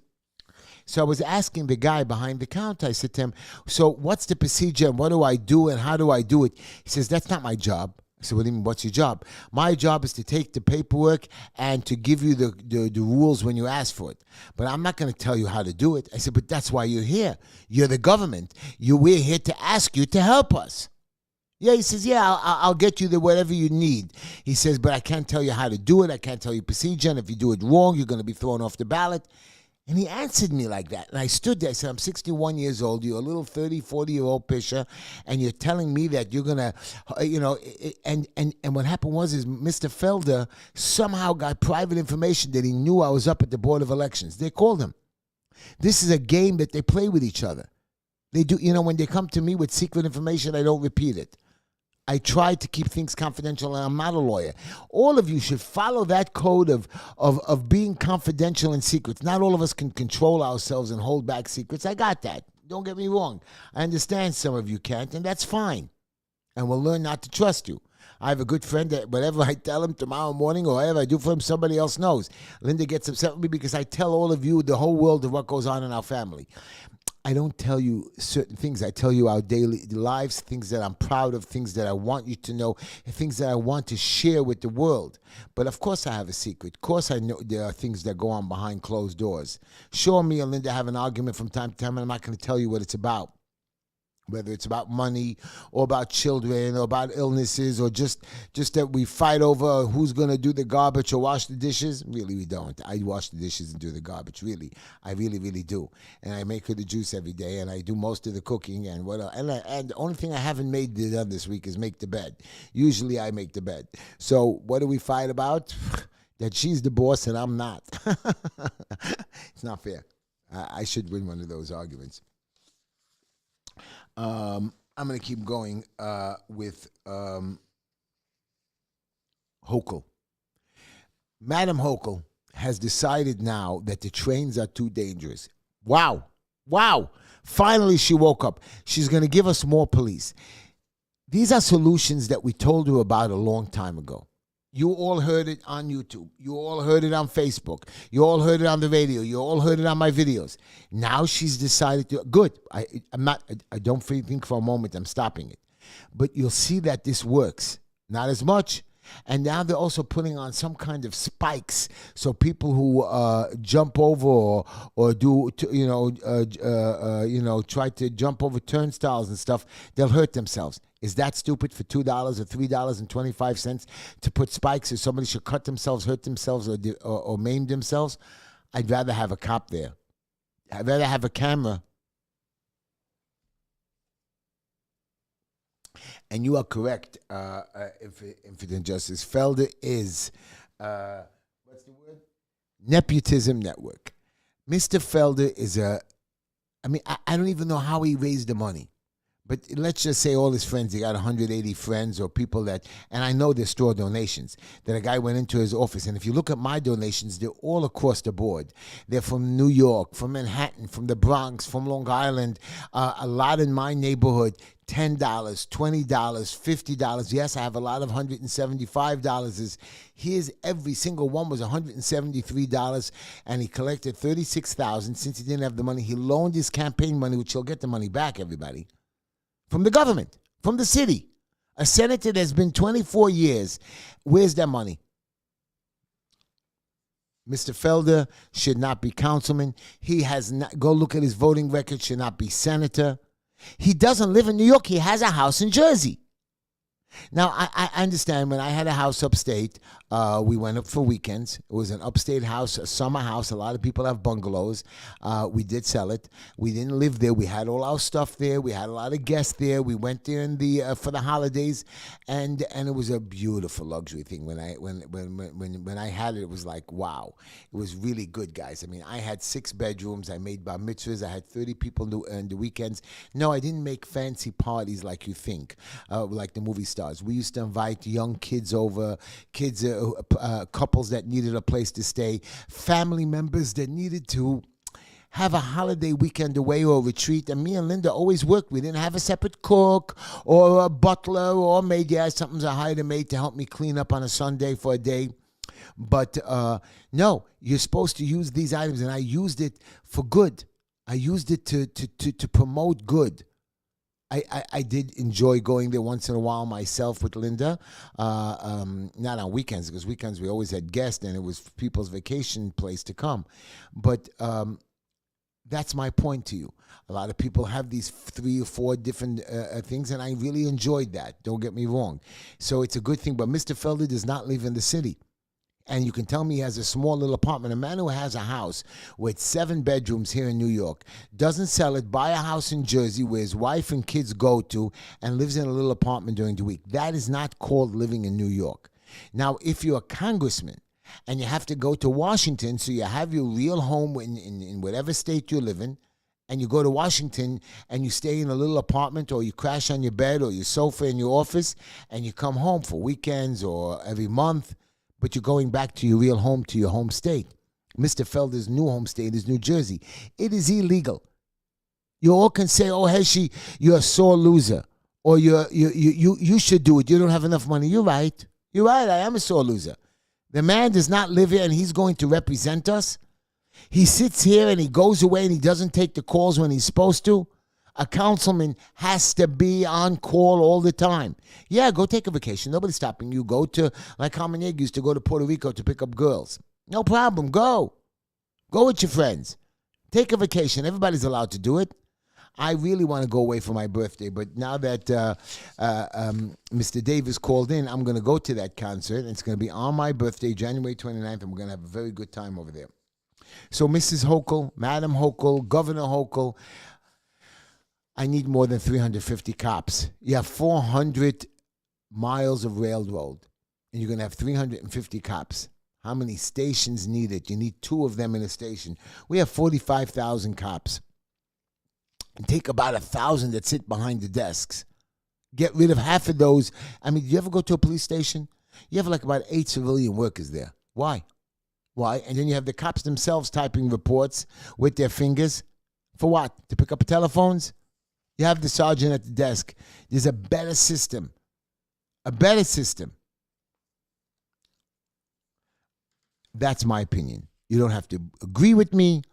So I was asking the guy behind the counter, I said to him, so what's the procedure and what do I do and how do I do it? He says, that's not my job. I said, what do you mean, what's your job? My job is to take the paperwork and to give you the rules when you ask for it. But I'm not going to tell you how to do it. I said, but that's why you're here. You're the government. We're here to ask you to help us. Yeah, he says, yeah, I'll get you the whatever you need. He says, but I can't tell you how to do it. I can't tell you procedure. And if you do it wrong, you're going to be thrown off the ballot. And he answered me like that. And I stood there. I said, I'm 61 years old. You're a little 30, 40-year-old pisher. And you're telling me that you're going to, and what happened was Mr. Felder somehow got private information that he knew I was up at the Board of Elections. They called him. This is a game that they play with each other. They do, when they come to me with secret information, I don't repeat it. I try to keep things confidential, and I'm not a lawyer. All of you should follow that code of being confidential and secrets. Not all of us can control ourselves and hold back secrets. I got that. Don't get me wrong. I understand some of you can't, and that's fine. And we'll learn not to trust you. I have a good friend that whatever I tell him tomorrow morning or whatever I do for him, somebody else knows. Linda gets upset with me because I tell all of you, the whole world, of what goes on in our family. I don't tell you certain things. I tell you our daily lives, things that I'm proud of, things that I want you to know, things that I want to share with the world. But of course I have a secret. Of course I know there are things that go on behind closed doors. Sure, me and Linda have an argument from time to time, and I'm not going to tell you what it's about. Whether it's about money or about children or about illnesses or just that we fight over who's going to do the garbage or wash the dishes. Really, we don't. I wash the dishes and do the garbage, really. I really, really do. And I make her the juice every day, and I do most of the cooking. And what else? And the only thing I haven't done this week is make the bed. Usually I make the bed. So what do we fight about? That she's the boss and I'm not. It's not fair. I should win one of those arguments. I'm going to keep going with Hochul. Madam Hochul has decided now that the trains are too dangerous. Wow. Finally, she woke up. She's going to give us more police. These are solutions that we told you about a long time ago. You all heard it on YouTube. You all heard it on Facebook. You all heard it on the radio. You all heard it on my videos. Now she's decided to. Good. I don't think for a moment I'm stopping it. But you'll see that this works. Not as much. And now they're also putting on some kind of spikes, so people who jump over or do try to jump over turnstiles and stuff, they'll hurt themselves. Is that stupid for $2 or $3.25 to put spikes, or somebody should cut themselves, hurt themselves, or maim themselves? I'd rather have a cop there. I'd rather have a camera. And you are correct, Infinite Justice. Felder is, what's the word? Nepotism network. Mr. Felder is I don't even know how he raised the money. But let's just say all his friends, he got 180 friends or people that, and I know they store donations, that a guy went into his office. And if you look at my donations, they're all across the board. They're from New York, from Manhattan, from the Bronx, from Long Island, a lot in my neighborhood, $10, $20, $50. Yes, I have a lot of $175. Here's every single one was $173, and he collected $36,000. Since he didn't have the money, he loaned his campaign money, which he'll get the money back, everybody. From the government, from the city. A senator that's been 24 years. Where's that money? Mr. Felder should not be councilman. He has not, go look at his voting record, should not be senator. He doesn't live in New York. He has a house in Jersey. Now, I understand when I had a house upstate, We went up for weekends. It was an upstate house, a summer house. A lot of people have bungalows. We did sell it. We didn't live there. We had all our stuff there. We had a lot of guests there. We went there in the for the holidays, and it was a beautiful luxury thing. When I had it, it was like wow. It was really good, guys. I mean, I had 6 bedrooms. I made bar mitzvahs. I had 30 people in the weekends. No, I didn't make fancy parties like you think, like the movie stars. We used to invite young kids over, kids, couples that needed a place to stay, family members that needed to have a holiday weekend away or retreat. And me and Linda always worked. We didn't have a separate cook or a butler or a maid. Yeah, sometimes I hired a maid to help me clean up on a Sunday for a day. But no, you're supposed to use these items, and I used it for good. I used it to promote good. I did enjoy going there once in a while myself with Linda, not on weekends, because weekends we always had guests and it was people's vacation place to come. But that's my point to you. A lot of people have these 3 or 4 different things, and I really enjoyed that. Don't get me wrong. So it's a good thing. But Mr. Felder does not live in the city. And you can tell me he has a small little apartment. A man who has a house with 7 bedrooms here in New York, doesn't sell it, buy a house in Jersey where his wife and kids go to, and lives in a little apartment during the week. That is not called living in New York. Now, if you're a congressman and you have to go to Washington, so you have your real home in whatever state you live in, and you go to Washington and you stay in a little apartment, or you crash on your bed or your sofa in your office, and you come home for weekends or every month, but you're going back to your real home, to your home state. Mr. Felder's new home state is New Jersey. It is illegal. You all can say, oh, Heshy, you're a sore loser, or you should do it. You don't have enough money. You're right. You're right. I am a sore loser. The man does not live here, and he's going to represent us. He sits here and he goes away and he doesn't take the calls when he's supposed to. A councilman has to be on call all the time. Yeah, go take a vacation. Nobody's stopping you. Go to, like Hamanieg used to go to Puerto Rico to pick up girls. No problem. Go. Go with your friends. Take a vacation. Everybody's allowed to do it. I really want to go away for my birthday, but now that Mr. Davis called in, I'm going to go to that concert. It's going to be on my birthday, January 29th, and we're going to have a very good time over there. So Mrs. Hochul, Madam Hochul, Governor Hochul, I need more than 350 cops. You have 400 miles of railroad, and you're going to have 350 cops. How many stations need it? You need 2 of them in a station. We have 45,000 cops. And take about 1,000 that sit behind the desks. Get rid of half of those. I mean, do you ever go to a police station? You have like about 8 civilian workers there. Why? Why? And then you have the cops themselves typing reports with their fingers. For what? To pick up telephones? You have the sergeant at the desk. There's a better system. A better system. That's my opinion. You don't have to agree with me.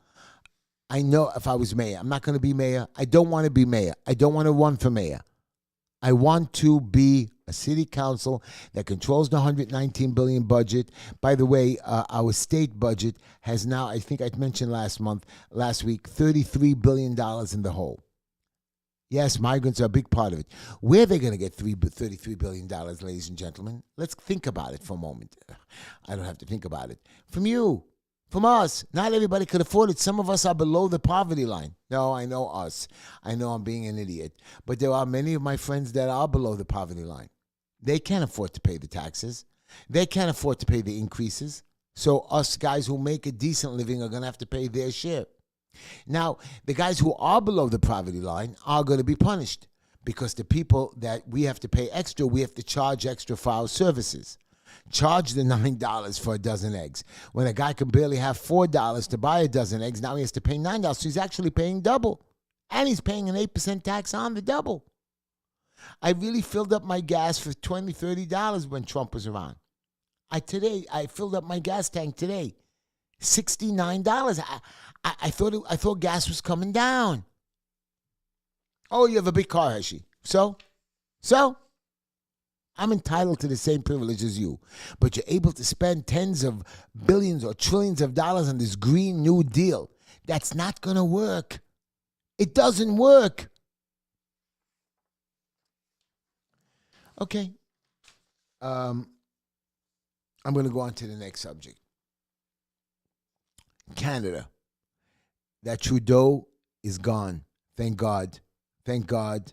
I know if I was mayor, I'm not going to be mayor. I don't want to be mayor. I don't want to run for mayor. I want to be a city council that controls the $119 billion budget. By the way, our state budget has now, I think I mentioned last week, $33 billion in the hole. Yes, migrants are a big part of it. Where are they going to get $33 billion, ladies and gentlemen? Let's think about it for a moment. I don't have to think about it. From you, from us. Not everybody could afford it. Some of us are below the poverty line. No, I know us. I know I'm being an idiot. But there are many of my friends that are below the poverty line. They can't afford to pay the taxes. They can't afford to pay the increases. So us guys who make a decent living are going to have to pay their share. Now, the guys who are below the poverty line are going to be punished because the people that we have to pay extra, we have to charge extra for our services. Charge the $9 for a dozen eggs. When a guy can barely have $4 to buy a dozen eggs, now he has to pay $9. So he's actually paying double. And he's paying an 8% tax on the double. I really filled up my gas for $20, $30 when Trump was around. I filled up my gas tank today. $69. I thought gas was coming down. Oh, you have a big car, Heshy. So? I'm entitled to the same privilege as you. But you're able to spend tens of billions or trillions of dollars on this Green New Deal. That's not going to work. It doesn't work. Okay. I'm going to go on to the next subject. Canada. That Trudeau is gone. Thank God. Thank God.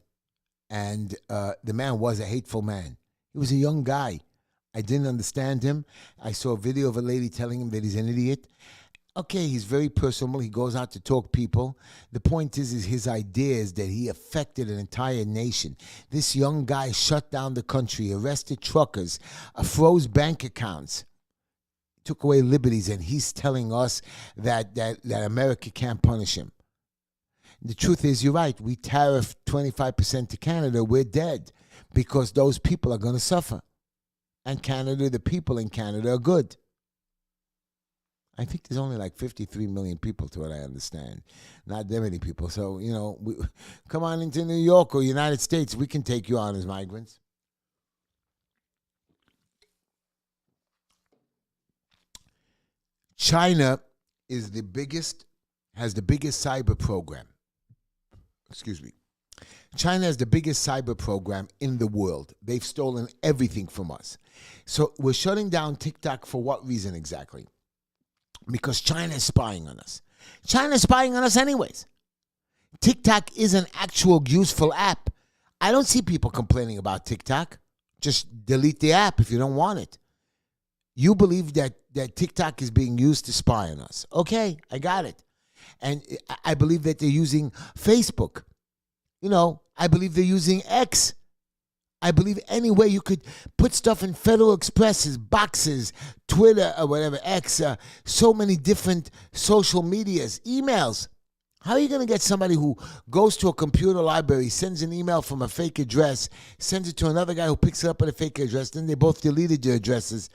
And the man was a hateful man. He was a young guy. I didn't understand him. I saw a video of a lady telling him that he's an idiot. Okay, he's very personable. He goes out to talk people. The point is his ideas that he affected an entire nation. This young guy shut down the country, arrested truckers, froze bank accounts, took away liberties, and he's telling us that America can't punish him. The truth is, you're right. We tariff 25% to Canada. We're dead because those people are going to suffer. And Canada, the people in Canada are good. I think there's only like 53 million people, to what I understand. Not that many people. So, come on into New York or United States. We can take you on as migrants. China has the biggest cyber program. Excuse me. China has the biggest cyber program in the world. They've stolen everything from us. So we're shutting down TikTok for what reason exactly? Because China is spying on us. China is spying on us anyways. TikTok is an actual useful app. I don't see people complaining about TikTok. Just delete the app if you don't want it. You believe that TikTok is being used to spy on us. Okay, I got it. And I believe that they're using Facebook. I believe they're using X. I believe any way you could put stuff in Federal Expresses, boxes, Twitter, or whatever, X, so many different social medias, emails. How are you going to get somebody who goes to a computer library, sends an email from a fake address, sends it to another guy who picks it up at a fake address, then they both deleted their addresses?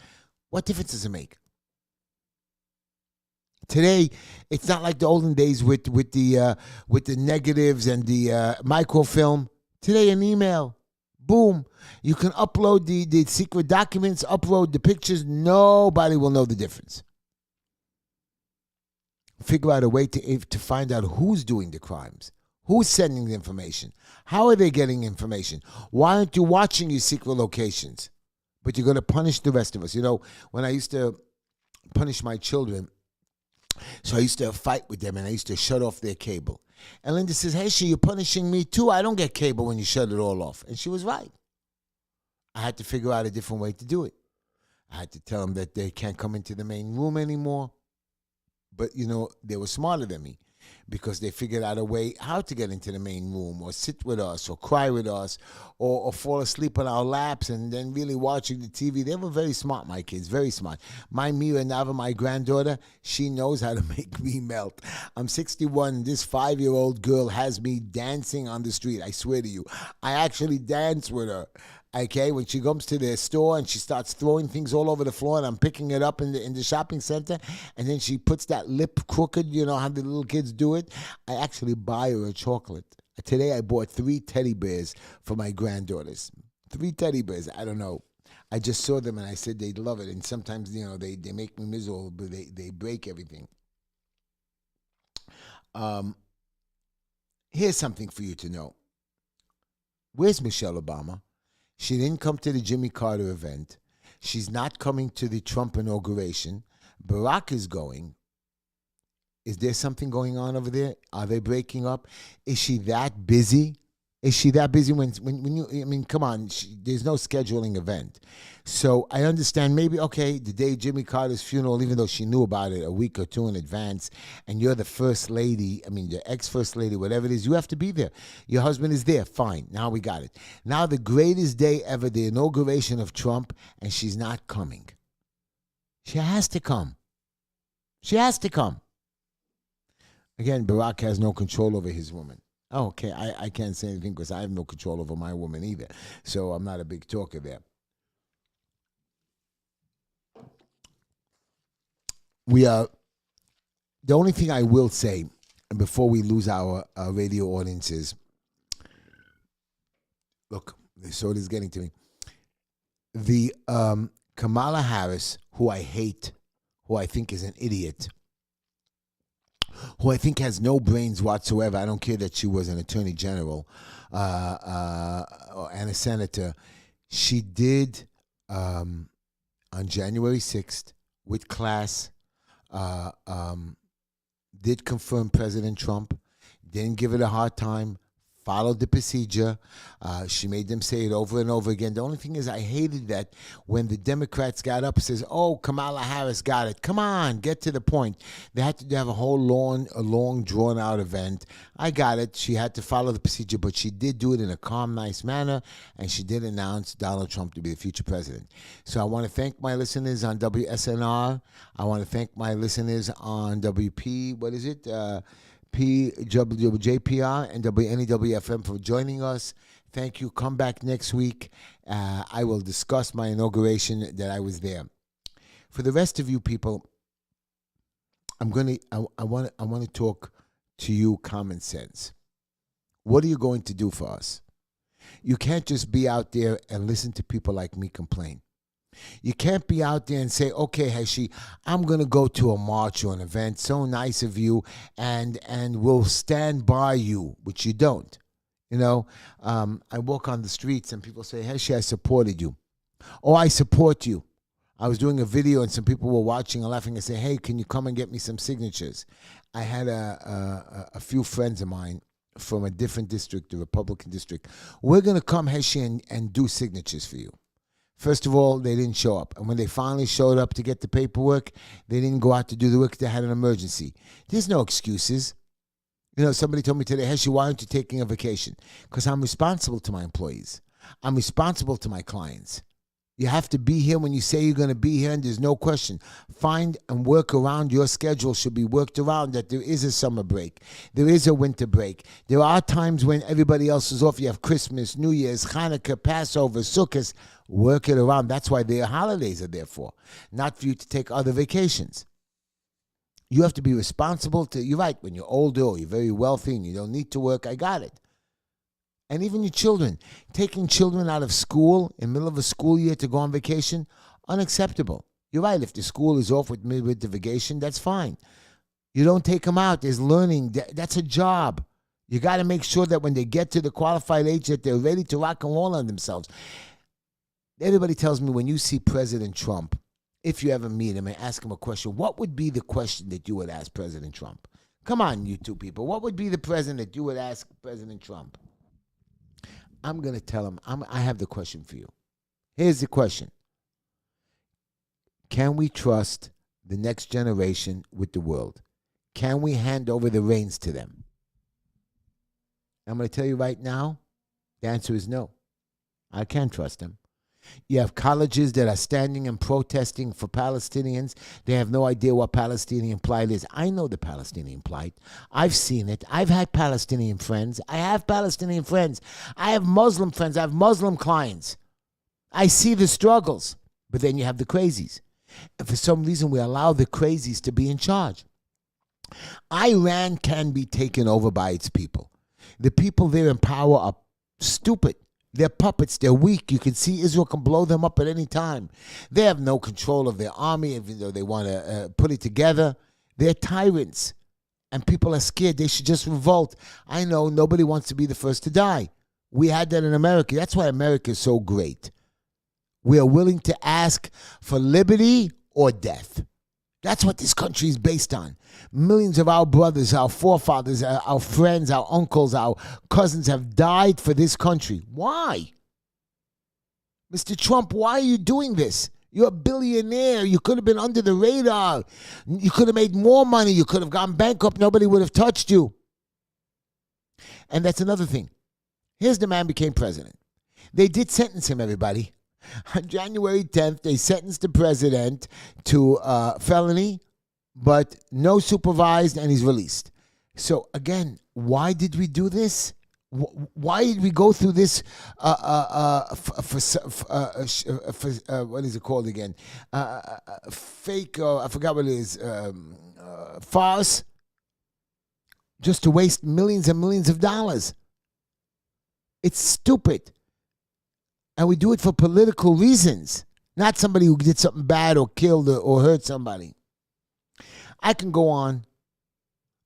What difference does it make? Today, it's not like the olden days with the negatives and the microfilm. Today, an email, boom. You can upload the secret documents, upload the pictures. Nobody will know the difference. Figure out a way to find out who's doing the crimes, who's sending the information, how are they getting information. Why aren't you watching your secret locations? But you're going to punish the rest of us. When I used to punish my children, so I used to fight with them, and I used to shut off their cable. And Linda says, Heshy, you're punishing me too. I don't get cable when you shut it all off. And she was right. I had to figure out a different way to do it. I had to tell them that they can't come into the main room anymore. But, they were smarter than me because they figured out a way how to get into the main room or sit with us or cry with us or fall asleep on our laps and then really watching the TV. They were very smart, my kids, very smart. My Mira Nava, my granddaughter, she knows how to make me melt. I'm 61. This 5-year-old girl has me dancing on the street. I swear to you. I actually dance with her. Okay, when she comes to the store and she starts throwing things all over the floor and I'm picking it up in the shopping center and then she puts that lip crooked, how the little kids do it, I actually buy her a chocolate. Today I bought 3 teddy bears for my granddaughters. 3 teddy bears, I don't know. I just saw them and I said they'd love it. And sometimes, they make me miserable, but they break everything. Here's something for you to know. Where's Michelle Obama? She didn't come to the Jimmy Carter event. She's not coming to the Trump inauguration. Barack is going. Is there something going on over there? Are they breaking up? Is she that busy? Is she that busy when you, come on, there's no scheduling event. So I understand maybe, okay, the day Jimmy Carter's funeral, even though she knew about it a week or two in advance, and you're the first lady, the ex-first lady, whatever it is, you have to be there. Your husband is there, fine, now we got it. Now the greatest day ever, the inauguration of Trump, and she's not coming. She has to come. She has to come. Again, Barack has no control over his woman. Oh, okay, I can't say anything because I have no control over my woman either. So I'm not a big talker there. The only thing I will say, before we lose our radio audience is, look, the soda's getting to me. The Kamala Harris, who I hate, who I think is an idiot, who I think has no brains whatsoever. I don't care that she was an attorney general and a senator. She did on January 6th with class, uh, um, did confirm President Trump, didn't give it a hard time, followed the procedure. She made them say it over and over again. The only thing is, I hated that when the Democrats got up and says, "Oh, Kamala Harris got it. Come on, get to the point." They had to have a whole long, drawn-out event. I got it. She had to follow the procedure, but she did do it in a calm, nice manner, and she did announce Donald Trump to be the future president. So I want to thank my listeners on WSNR. I want to thank my listeners on WP. What is it? PWJPR and WNEWFM for joining us. Thank you. Come back next week. I will discuss my inauguration that I was there. For the rest of you people, I want to talk to you common sense. What are you going to do for us? You can't just be out there and listen to people like me complain. You can't be out there and say, "Okay, Heshy, I'm going to go to a march or an event. So nice of you, and we'll stand by you," which you don't. I walk on the streets and people say, "Heshy, I supported you." "Oh, I support you." I was doing a video and some people were watching and laughing and say, "Hey, can you come and get me some signatures?" I had a few friends of mine from a different district, the Republican district. "We're going to come, Heshy, and do signatures for you." First of all, they didn't show up. And when they finally showed up to get the paperwork, they didn't go out to do the work. They had an emergency. There's no excuses. Somebody told me today, "Heshy, why aren't you taking a vacation?" Because I'm responsible to my employees. I'm responsible to my clients. You have to be here when you say you're going to be here, and there's no question. Find and work around your schedule should be worked around, that there is a summer break. There is a winter break. There are times when everybody else is off. You have Christmas, New Year's, Hanukkah, Passover, Sukkot. Work it around. That's why their holidays are there for, not for you to take other vacations. You have to be responsible you're right, when you're older or you're very wealthy and you don't need to work, I got it. And even your children, taking children out of school in the middle of a school year to go on vacation, unacceptable. You're right, if the school is off with midwinter vacation, that's fine. You don't take them out. There's learning. That's a job. You got to make sure that when they get to the qualified age that they're ready to rock and roll on themselves. Everybody tells me when you see President Trump, if you ever meet him and ask him a question, what would be the question that you would ask President Trump? Come on, you two people. What would be the president that you would ask President Trump? I'm going to tell him, I have the question for you. Here's the question. Can we trust the next generation with the world? Can we hand over the reins to them? I'm going to tell you right now, the answer is no. I can't trust them. You have colleges that are standing and protesting for Palestinians. They have no idea what Palestinian plight is. I know the Palestinian plight. I've seen it. I've had Palestinian friends. I have Palestinian friends. I have Muslim friends. I have Muslim clients. I see the struggles. But then you have the crazies. And for some reason, we allow the crazies to be in charge. Iran can be taken over by its people. The people there in power are stupid. They're puppets. They're weak. You can see Israel can blow them up at any time. They have no control of their army, even though they want to put it together. They're tyrants, and people are scared. They should just revolt. I know nobody wants to be the first to die. We had that in America. That's why America is so great. We are willing to ask for liberty or death. That's what this country is based on. Millions of our brothers, our forefathers, our friends, our uncles, our cousins have died for this country. Why? Mr. Trump, why are you doing this? You're a billionaire. You could have been under the radar. You could have made more money. You could have gone bankrupt. Nobody would have touched you. And that's another thing. Here's the man became president. They did sentence him, everybody. On January 10th, they sentenced the president to felony, but no supervised, and he's released. So, again, why did we do this? Why did we go through this what is it called again? Fake, I forgot what it is, farce, just to waste millions and millions of dollars. It's stupid. And we do it for political reasons, not somebody who did something bad or killed or hurt somebody. I can go on.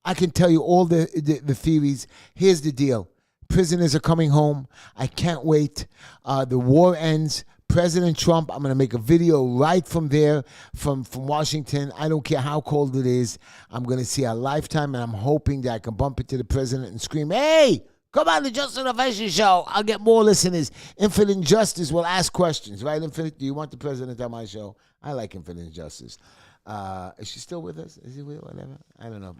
I can tell you all the theories. Here's the deal. Prisoners are coming home. I can't wait. The war ends. President Trump. I'm going to make a video right from there, from Washington. I don't care how cold it is. I'm going to see a Lifetime, and I'm hoping that I can bump into the president and scream, "Hey, come on the Justin of Heshy show." I'll get more listeners. Infinite Justice will ask questions, right? Infinite, do you want the president on my show? I like Infinite Justice. Is she still with us? Is he with whatever? I don't know.